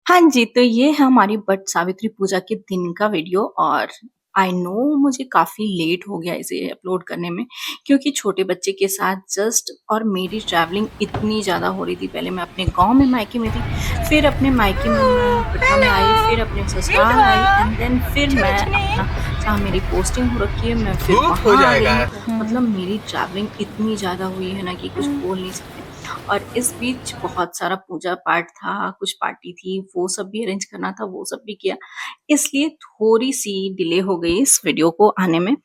हाँ जी, तो ये है हमारी वट सावित्री पूजा के दिन का वीडियो और आई नो मुझे काफ़ी लेट हो गया इसे अपलोड करने में क्योंकि छोटे बच्चे के साथ जस्ट और मेरी ट्रैवलिंग इतनी ज़्यादा हो रही थी। पहले मैं अपने गाँव में मायके में थी, फिर अपने मायके में मैं पटना में आई, फिर अपने ससुराल आई एंड देन फिर मैं अपना जहाँ मेरी पोस्टिंग हो रखी है, मैं फिर धूप हो वहाँ आ गई जाएगा। हूँ। मतलब मेरी ट्रैवलिंग इतनी ज़्यादा हुई है ना कि कुछ बोल नहीं सकते। और इस बीच बहुत सारा पूजा पाठ था, कुछ पार्टी थी, वो सब भी अरेंज करना था, वो सब भी किया। इसलिए थोड़ी-सी डिले हो गई इस वीडियो को आने में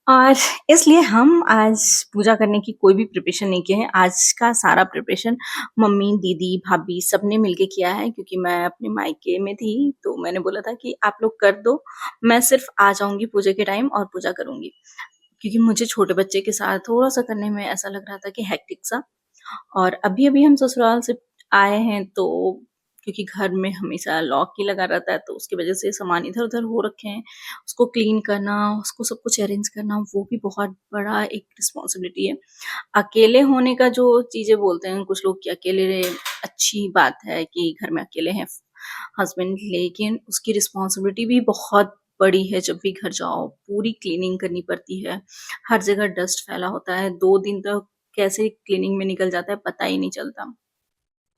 और इसलिए हम आज पूजा करने की कोई भी प्रिपरेशन नहीं किए हैं। आज का सारा प्रिपरेशन मम्मी, दीदी, भाभी सबने मिलके किया है क्योंकि मैं अपने मायके में थी, तो मैंने बोला था कि आप लोग कर दो, मैं सिर्फ़ आ जाऊँगी पूजा के टाइम और पूजा करूँगी। क्योंकि मुझे छोटे बच्चे के साथ थोड़ा-सा करने में ऐसा लग रहा था कि हेक्टिक सा और अभी-अभी हम ससुराल से आए हैं तो क्योंकि घर में हमेशा लॉक ही लगा रहता है तो उसकी वज़ह से सामान इधर-उधर हो रखे हैं। उसको क्लीन करना, उसको सब कुछ अरेंज करना वो भी बहुत बड़ा एक रिस्पॉन्सिबिलिटी है। अकेले होने का जो चीज़ें बोलते हैं कुछ लोग कि अकेले रहे अच्छी बात है कि घर में अकेले हैं हस्बैंड लेकिन उसकी रिस्पॉन्सिबिलिटी भी बहुत बड़ी है जब भी घर जाओ। पूरी क्लीनिंग करनी पड़ती है, हर जगह डस्ट फैला होता है, 2 दिन तक कैसे क्लीनिंग में निकल जाता है पता ही नहीं चलता।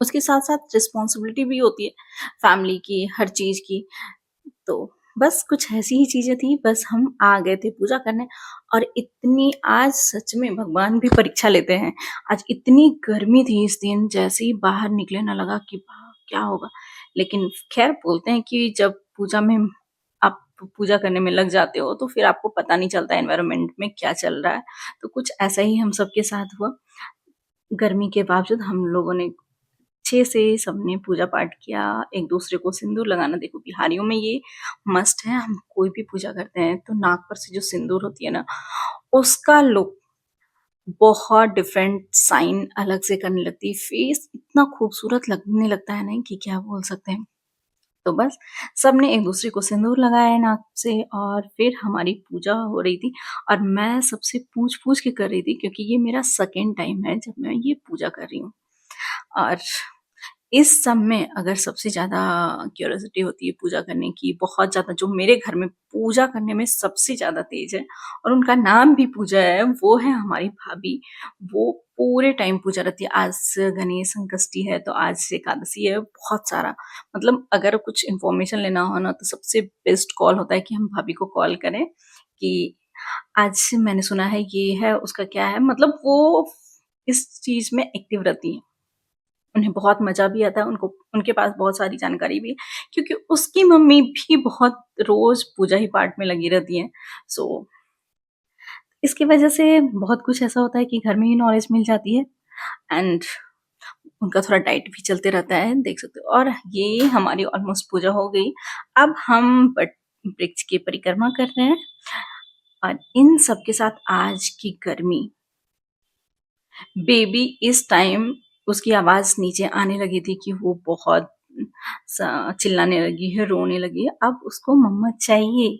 उसके साथ-साथ रिस्पॉन्सिबिलिटी भी होती है फैमिली की, हर चीज़ की। तो बस कुछ ऐसी ही चीज़ें थी, बस हम आ गए थे पूजा करने और इतनी आज सच में भगवान भी परीक्षा लेते हैं। आज इतनी गर्मी थी इस दिन, जैसे ही बाहर निकले ना लगा कि क्या होगा? लेकिन ख़ैर बोलते हैं कि जब पूजा में आप पूजा करने में लग जाते हो, तो फिर आपको पता नहीं चलता एनवायरनमेंट में क्या चल रहा है। तो कुछ ऐसा ही हम सबके साथ हुआ। गर्मी के बावजूद हम लोगों ने अच्छे से सबने पूजा-पाठ किया, एक-दूसरे को सिंदूर लगाना देखो बिहारियों में ये मस्ट है, हम कोई भी पूजा करते हैं तो नाक पर से जो सिंदूर होती है ना, उसका लुक बहुत डिफरेंट साइन अलग से करने लगती है। फेस इतना खूबसूरत लगने लगता है ना कि क्या बोल सकते हैं। तो बस सबने एक-दूसरे को सिंदूर लगाया नाक से और फिर हमारी पूजा हो रही थी और मैं सबसे पूछ-पूछ के कर रही थी क्योंकि ये मेरा सेकंड टाइम है जब मैं ये पूजा कर रही हूँ। और इस सब में अगर सबसे ज़्यादा क्यूरियोसिटी होती है पूजा करने की, बहुत ज़्यादा जो मेरे घर में पूजा करने में सबसे ज़्यादा तेज़ है और उनका नाम भी पूजा है, वो है हमारी भाभी। वो पूरे टाइम पूजा रहती है। आज गणेश संकष्टी है, तो आज एकादशी है, बहुत सारा मतलब अगर कुछ इन्फॉर्मेशन लेना हो ना, तो सबसे बेस्ट कॉल होता है कि हम भाभी को कॉल करें कि आज मैंने सुना है ये है, उसका क्या है? मतलब वो इस चीज़ में एक्टिव रहती हैं। उन्हें बहुत मज़ा भी आता है, उनको उनके पास बहुत सारी जानकारी भी है, क्योंकि उसकी मम्मी भी बहुत रोज़ पूजा ही पाठ में लगी रहती हैं। सो इसकी वज़ह से बहुत कुछ ऐसा होता है कि घर में ही नॉलेज मिल जाती है एंड उनका थोड़ा डाइट भी चलते रहता है, देख सकते हो और ये हमारी ऑलमोस्ट पूजा हो गई। अब हम वट वृक्ष की परिक्रमा कर रहे हैं और इन सब के साथ आज की गर्मी बेबी इस टाइम उसकी आवाज़ नीचे आने लगी थी कि वो बहुत चिल्लाने लगी है, रोने लगी है, अब उसको मम्मा चाहिए।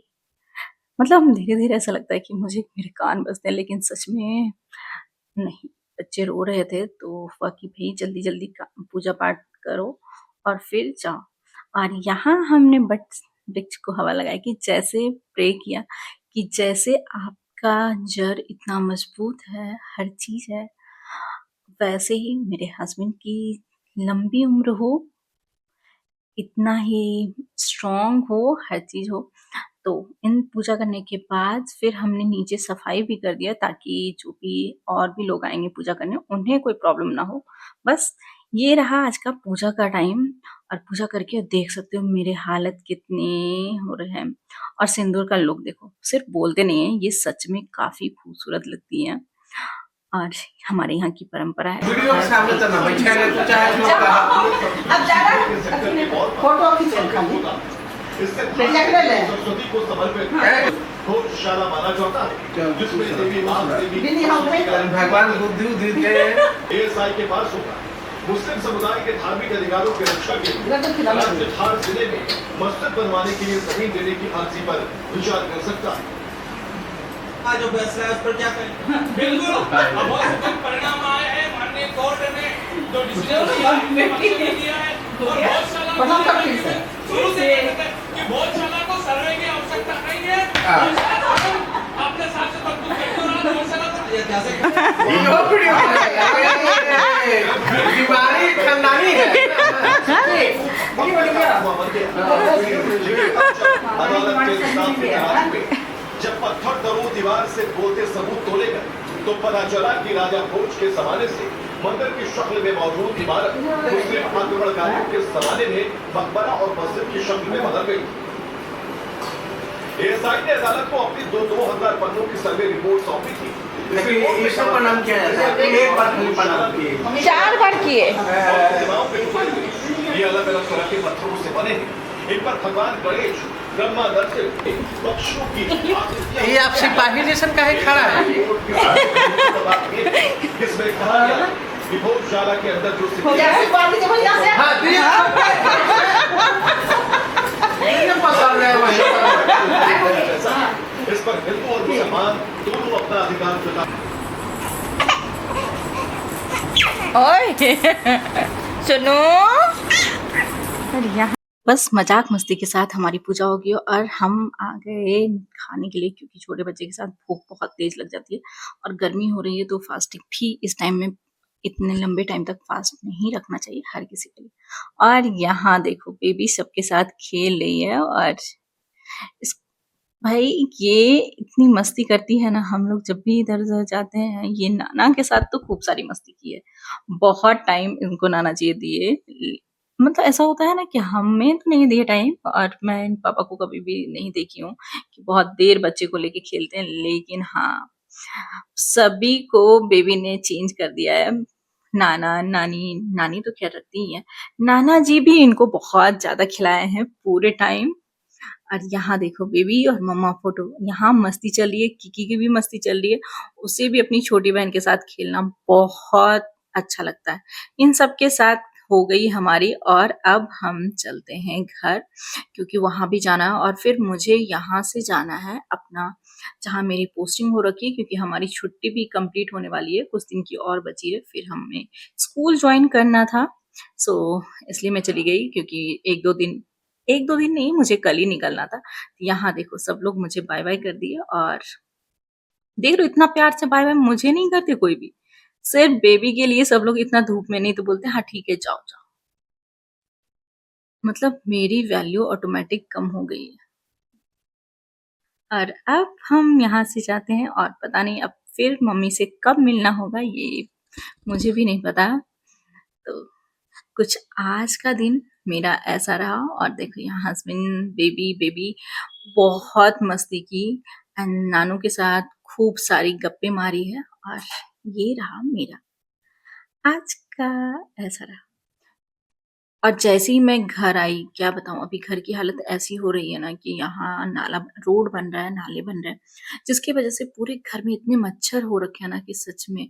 मतलब धीरे-धीरे ऐसा लगता है कि मुझे मेरे कान बजते हैं, लेकिन सच में नहीं, बच्चे रो रहे थे तो हुआ कि भई जल्दी-जल्दी का पूजा-पाठ करो और फिर जाओ। और यहाँ हमने बट वृक्ष को हवा लगाई कि जैसे प्रे किया कि जैसे आपका जड़ इतना मज़बूत है, हर चीज़ है, वैसे ही मेरे हस्बैंड की लंबी उम्र हो, इतना ही स्ट्रॉन्ग हो, हर चीज़ हो। तो इन पूजा करने के बाद फिर हमने नीचे सफाई भी कर दिया ताकि जो भी और भी लोग आएँगे पूजा करने, उन्हें कोई प्रॉब्लम ना हो। बस ये रहा आज का पूजा का टाइम और पूजा करके देख सकते हो मेरे हालत कितने हो रहे हैं और सिंदूर का लुक देखो, सिर्फ़ बोलते नहीं हैं, ये सच में काफ़ी खूबसूरत लगती हैं और हमारे यहाँ की परंपरा है। वीडियो के सामने तो ना बैठे रहे तो चाहे जो अब ज़्यादा फोटो खींचो खाली ले ले सरस्वती को समर्पित तो शाला माना जाता है जिसमें देवी मां देवी बिनी हम में भगवान बुद्धि उद्धि दे एएसआई के पास होगा मुस्लिम समुदाय के धार्मिक अधिकारों की रक्षा के लिए राज्य धार जिले में मस्जिद बनवाने के लिए जमीन देने की अर्जी पर विचार कर सकता है। जो फैसला है उस पर क्या करें? बिल्कुल अब बहुत सुखद परिणाम आए हैं माननीय कोर्ट ने जो डिसीजन लिया है और बहुत सारा प्रथम तक ठीक है शुरू से ये कहते हैं कि भोजशाला को सर्वे की आवश्यकता नहीं है। आपने साथ से सब कुछ करते हो ना, भोजशाला को ये कैसे यो वीडियो बीमारी खानदानी है अदालत के इंसाफ की तलाश में जब पत्थर दरो दीवार से बोलते सबूत तोले गए तो पता चला कि राजा भोज के जमाने से मंदिर की शक्ल में मौजूद इमारत मुस्लिम आक्रमणकारियों के जमाने में मकबरा और मस्जिद की शक्ल में बदल गई। एएसआई ने अदालत को अपनी 2000 पन्नों की सर्वे रिपोर्ट सौंपी थी। लेकिन ये सब का नाम क्या है? एक बार खाली प्रणाम किए 4 बार किए ये अलग अलग तरह के पत्थरों से बने हैं। इन पर भगवान गणेश ब्रह्मा नरसिंह पक्षियों की ये आप सिपाही जैसन काहे खड़ा है? इसमें कहा गया कि भोजशाला के अंदर जो हाँ ये पसंद है वही इस पर हिंदू और मुसलमान दोनों अपना अधिकार जता ओए सुनो बस मजाक मस्ती के साथ हमारी पूजा होगी और हम आ गए खाने के लिए, क्योंकि छोटे बच्चे के साथ भूख बहुत तेज लग जाती है और गर्मी हो रही है, तो फास्टिंग भी इस टाइम में इतने लंबे टाइम तक फास्ट नहीं रखना चाहिए हर किसी के लिए। और यहाँ देखो बेबी सबके साथ खेल रही है और इस भाई ये इतनी मस्ती करती है ना, हम लोग जब भी इधर उधर जाते हैं, ये नाना के साथ तो खूब सारी मस्ती की है, बहुत टाइम इनको नाना जी दिए। मतलब ऐसा होता है ना कि हमें तो नहीं दिए टाइम, और मैं इन पापा को कभी भी नहीं देखी हूँ कि बहुत देर बच्चे को लेके खेलते हैं, लेकिन हाँ सभी को बेबी ने चेंज कर दिया है। नाना नानी, नानी तो खैर रखती ही है, नाना जी भी इनको बहुत ज्यादा खिलाए हैं पूरे टाइम। और यहाँ देखो बेबी और मम्मा फोटो, यहाँ मस्ती चल रही है, किकी की भी मस्ती चल रही है, उसे भी अपनी छोटी बहन के साथ खेलना बहुत अच्छा लगता है। इन सब के साथ हो गई हमारी, और अब हम चलते हैं घर, क्योंकि वहां भी जाना है और फिर मुझे यहाँ से जाना है अपना जहाँ मेरी पोस्टिंग हो रखी है, क्योंकि हमारी छुट्टी भी कंप्लीट होने वाली है, कुछ दिन की और बची है, फिर हमें स्कूल ज्वाइन करना था। सो इसलिए मैं चली गई, क्योंकि एक दो दिन नहीं, मुझे कल ही निकलना था। यहाँ देखो सब लोग मुझे बाय बाय कर दिए, और देख लो इतना प्यार से बाय बाय मुझे नहीं करते कोई भी, सिर्फ बेबी के लिए सब लोग इतना धूप में नहीं तो बोलते हाँ ठीक है जाओ जाओ। मतलब मेरी वैल्यू ऑटोमेटिक कम हो गई है। और अब हम यहाँ से जाते हैं, और पता नहीं अब फिर मम्मी से कब मिलना होगा ये मुझे भी नहीं पता। तो कुछ आज का दिन मेरा ऐसा रहा, और देखो यहाँ हस्बैंड बेबी बहुत मस्ती की एंड नानू के साथ खूब सारी गप्पे मारी है, और ये रहा मेरा आज का ऐसा रहा। और जैसे ही मैं घर आई, क्या बताऊं, अभी घर की हालत ऐसी हो रही है ना कि यहाँ नाला रोड बन रहा है, नाले बन रहे हैं, जिसकी वजह से पूरे घर में इतने मच्छर हो रखे हैं ना कि सच में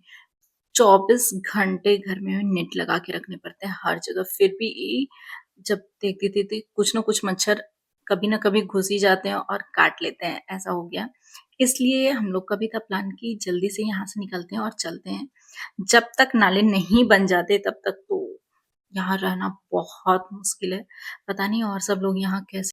24 घंटे घर में नेट लगा के रखने पड़ते हैं हर जगह। फिर भी जब देखती थी कुछ ना कुछ मच्छर कभी ना कभी घुस ही जाते हैं और काट लेते हैं, ऐसा हो गया। इसलिए हम लोग का भी था प्लान कि जल्दी से यहाँ से निकलते हैं और चलते हैं। जब तक नाले नहीं बन जाते तब तक तो यहाँ रहना बहुत मुश्किल है। पता नहीं और सब लोग यहाँ कैसे